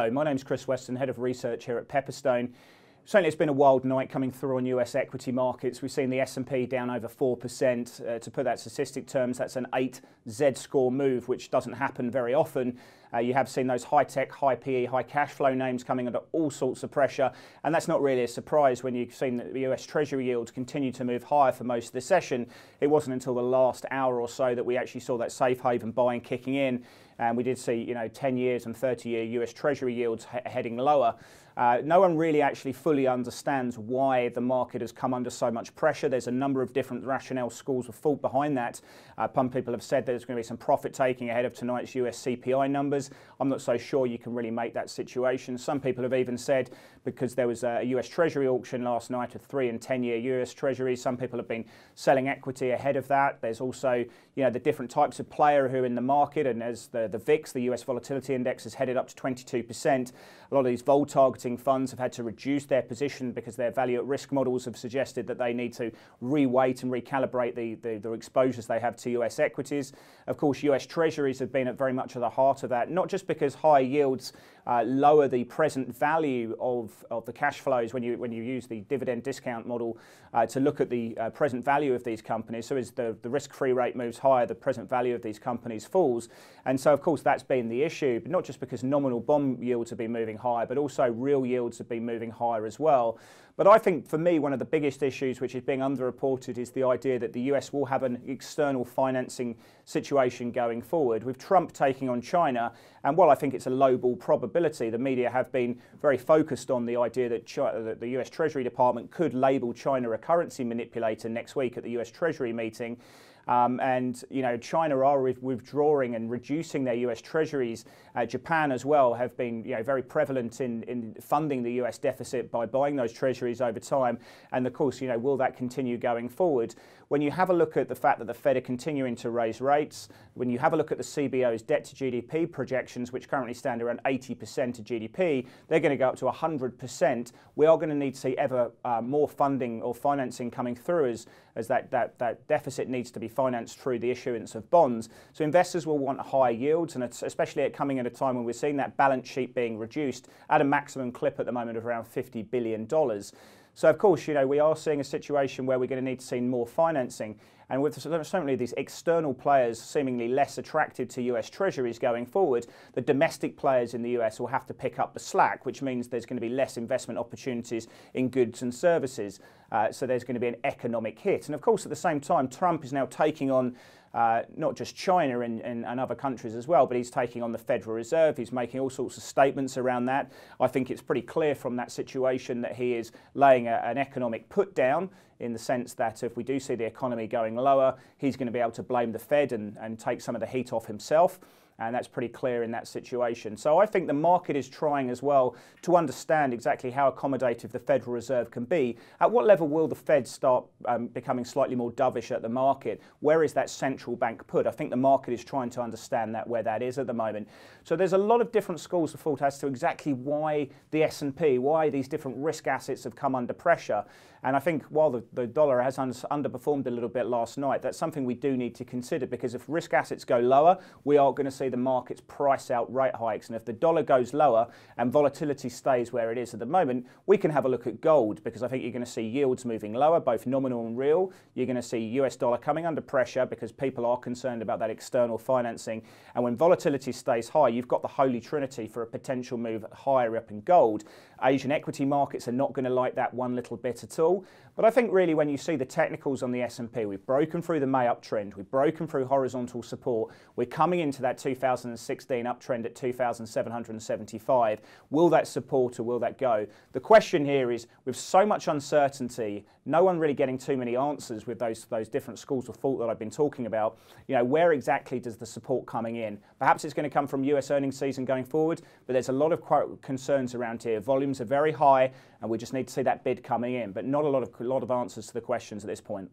Hello, my name's Chris Weston, Head of Research here at Pepperstone. Certainly it's been a wild night coming through on US equity markets. We've seen the S&P down over 4%. To put that in statistic terms, that's an 8 Z-score move, which doesn't happen very often. You have seen those high-tech, high PE, high cash flow names coming under all sorts of pressure. And that's not really a surprise when you've seen that the US Treasury yields continue to move higher for most of the session. It wasn't until the last hour or so that we actually saw that safe haven buying kicking in. And we did see, 10 years and 30-year US Treasury yields heading lower. No one really actually fully understands why the market has come under so much pressure. There's a number of different rationale schools of thought behind that. Some people have said there's going to be some profit taking ahead of tonight's US CPI numbers. I'm not so sure you can really make that situation. Some people have even said, because there was a US Treasury auction last night of 3 and 10-year US Treasuries, some people have been selling equity ahead of that. There's also, the different types of player who are in the market, and as the VIX, the US Volatility Index, has headed up to 22%. A lot of these vol targeting funds have had to reduce their position because their value at risk models have suggested that they need to reweight and recalibrate the exposures they have to US equities. Of course, US Treasuries have been very much at the heart of that, not just because high yields lower the present value of the cash flows when you use the dividend discount model to look at the present value of these companies. So as the risk-free rate moves higher, the present value of these companies falls. And so, of course, that's been the issue, but not just because nominal bond yields have been moving higher, but also real yields have been moving higher as well. But I think, for me, one of the biggest issues which is being underreported is the idea that the US will have an external financing situation going forward, with Trump taking on China. And while I think it's a lowball probability, the media have been very focused on the idea that that the US Treasury Department could label China a currency manipulator next week at the US Treasury meeting. China are withdrawing and reducing their US Treasuries. Japan as well have been very prevalent in funding the US deficit by buying those Treasuries over time. And of course, will that continue going forward? When you have a look at the fact that the Fed are continuing to raise rates, when you have a look at the CBO's debt to GDP projections, which currently stand around 80% of GDP, they're going to go up to 100%. We are going to need to see ever more funding or financing coming through as that deficit needs to be financed through the issuance of bonds. So investors will want higher yields, and especially coming at a time when we're seeing that balance sheet being reduced at a maximum clip at the moment of around $50 billion. So, of course, we are seeing a situation where we're going to need to see more financing. And with certainly these external players seemingly less attracted to US Treasuries going forward, the domestic players in the US will have to pick up the slack, which means there's going to be less investment opportunities in goods and services. So there's going to be an economic hit. And of course, at the same time, Trump is now taking on not just China and other countries as well, but he's taking on the Federal Reserve. He's making all sorts of statements around that. I think it's pretty clear from that situation that he is laying an economic put down, in the sense that if we do see the economy going lower, he's going to be able to blame the Fed and take some of the heat off himself. And that's pretty clear in that situation. So I think the market is trying as well to understand exactly how accommodative the Federal Reserve can be. At what level will the Fed start becoming slightly more dovish at the market? Where is that central bank put? I think the market is trying to understand that, where that is at the moment. So there's a lot of different schools of thought as to exactly why the S&P, why these different risk assets have come under pressure. And I think while the dollar has underperformed a little bit last night, that's something we do need to consider, because if risk assets go lower, we are going to see the markets price out rate hikes. And if the dollar goes lower and volatility stays where it is at the moment, we can have a look at gold, because I think you're going to see yields moving lower, both nominal and real. You're going to see US dollar coming under pressure because people are concerned about that external financing. And when volatility stays high, you've got the holy trinity for a potential move higher up in gold. Asian equity markets are not going to like that one little bit at all. But I think really when you see the technicals on the S&P, we've broken through the May uptrend, we've broken through horizontal support, we're coming into that 2016 uptrend at 2,775. Will that support or will that go? The question here is, with so much uncertainty, no one really getting too many answers with those different schools of thought that I've been talking about, where exactly does the support coming in? Perhaps it's going to come from US earnings season going forward, but there's a lot of concerns around here. Volumes are very high, and we just need to see that bid coming in, but not a lot of answers to the questions at this point.